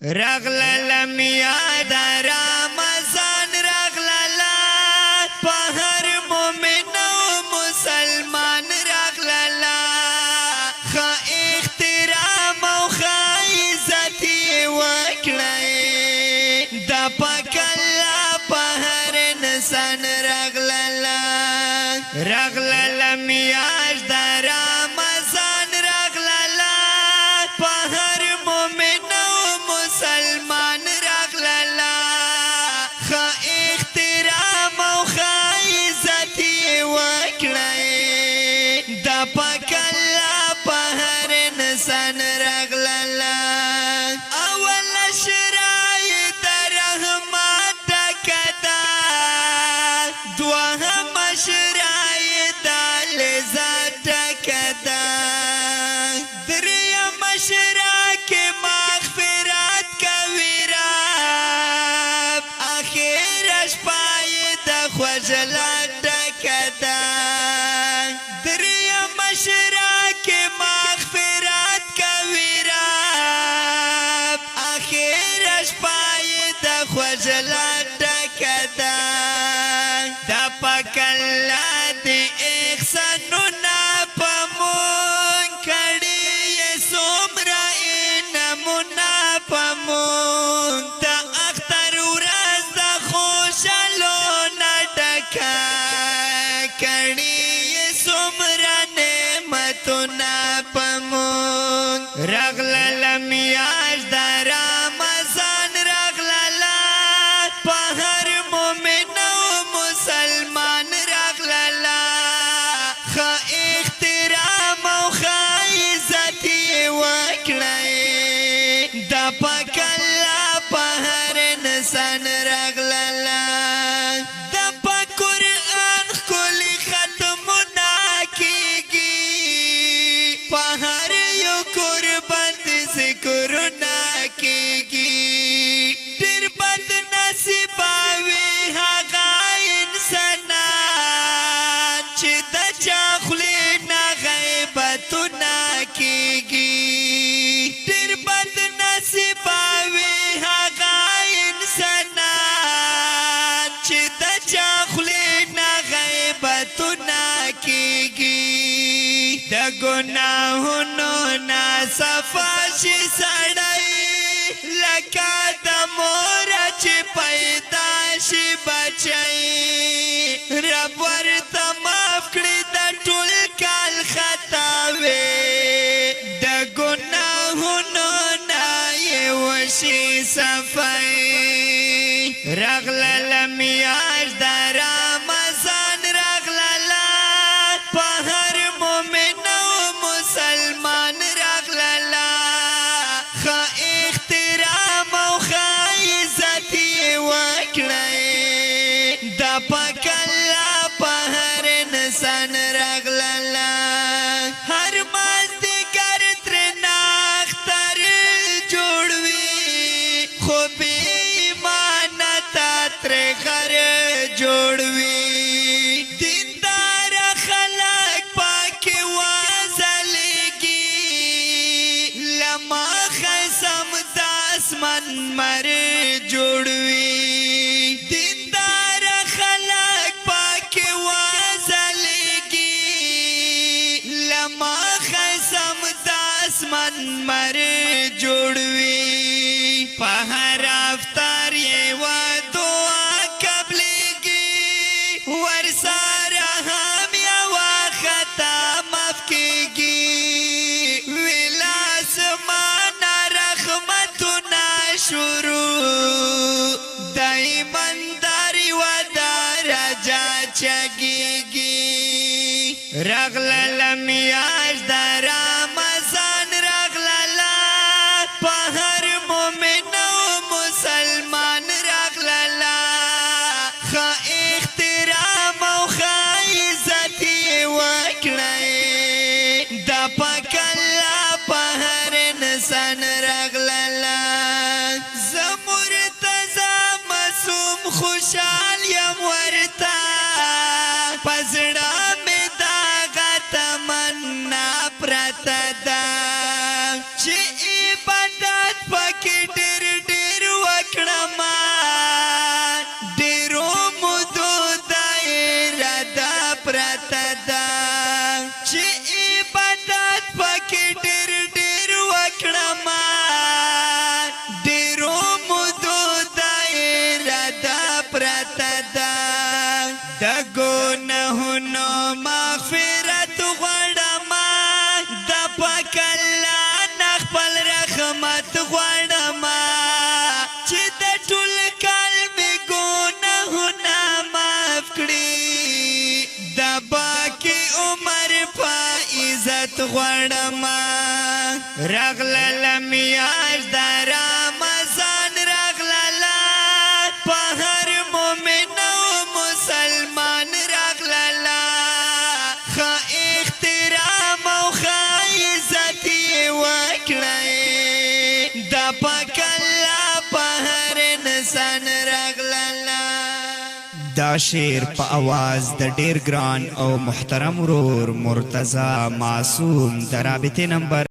رغلل میاد رمضان رغلل په هر مومن او مسلمان رغلل خا احترام او خا عزت وکړئ د پاک الله په هر انسان رغلل رغلل میاد رمضان رغلل په هر مومن مسلمان رغلل خا احترام او خا عزت وکړئ د پاک الله په هر انسان رغلل اول شرایط رحمت کدا دوهم شرایط لذت کدا دریم شرایط خجلت کدا دریم مشرق مغفرت کوي رب اخر شپای د خجلت کدا د پاک الله دی احسانونه پمون کړي سومره نمونه پمون د اختر ورځ د خوشالو کړي سومره نعمتونه پمون رغلل میاشت د رمضان رغلل په هر مومن او مسلمان رغلل خا احترام او خا عزت وکړئ د پاک الله په هر انسان رغلل کرونا کیږي ډېر بد نصیب وي هغه انسانان چې د چا خولې نه غیبتونه کیږي ډېر بد نصیب وي هغه انسانان چې د چا خولې نه غیبتونه کیږي د ګناهونو نه صفا شي سړی لکه د مور چې پیدا شي بچی رب ورته معاف کړي د ټول کال خطاوې د ګناهونو نه یې وشي صفای رغلل میاشت د رمضان رغلل په هر مومن او مسلمان رغلل خا احترام او خا عزت وکړئ د پاک الله په هر انسان رغلل هر مازدیګر ترې اختر جوړوي خو بې ایمانه تا ترې غر جوړوي من مر جوړوي دیندار خلک پاک وازلګي لما خصم داس من مر جوړوي په هر افطار یې و دعا قبلېږي ورسره هم یو خطا معاف کېږي شروع دایمنداری و درجه چگیگی رغلل میاشت د رمضان رغلل په هر مومن او مسلمان رغلل خا احترام او خا عزت وکړئ د پاک الله په هر انسان رغلل خوشحال یم ورتا پزړه مې دا تمنا پرته ده چې عبادت پکې ډېر احسان راغلالا دا شعر په आवाज د ډیر ګران او محترم ورور مرتضی معصوم د رابطې نمبر